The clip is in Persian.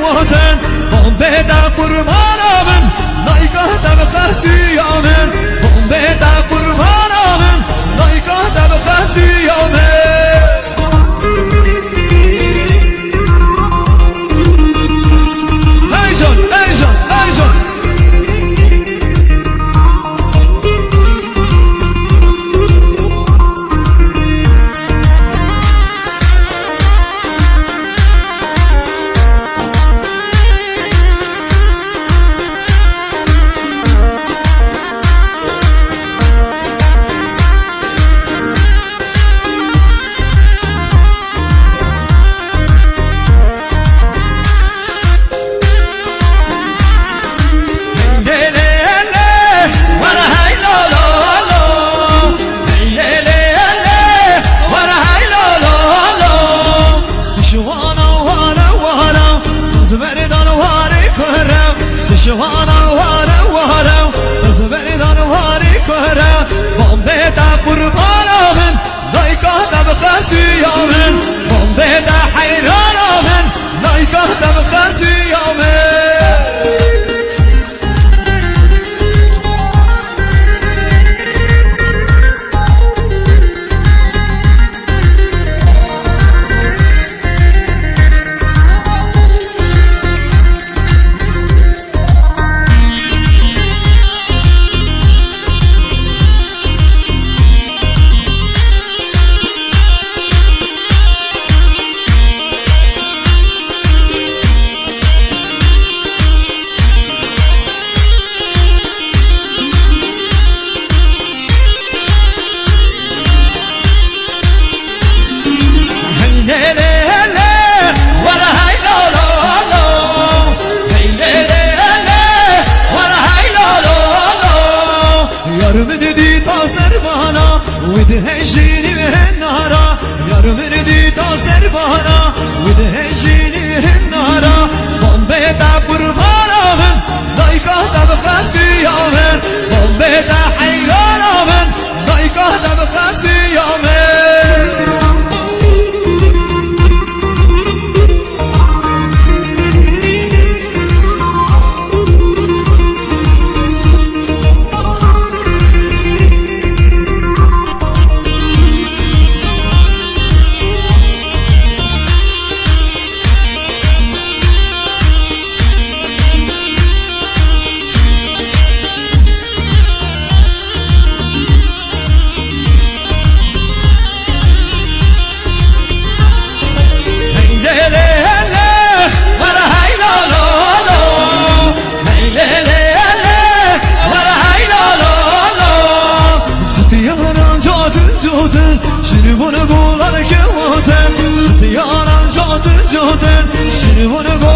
وطن بومبه دا قربانامن نایگاه دا بخسیامن بومبه دا قربانامن نایگاه دا بخسیامن شوانا وارا وارا زبردان واري كهرا بومبه دا قربانا من نايقاه دا بخاسيا من بومبه دا حيرانا من نايقاه دا بخاسيا من yarımın di tasarvana with hejini hennara yarımın di tasarvana with hejini hennara bombe da qurbanamın daykah da bkhasiyamın bombe da hayranamın daykah da bkhasiyamın شنو بقول لك وطن يا رجال جودن شنو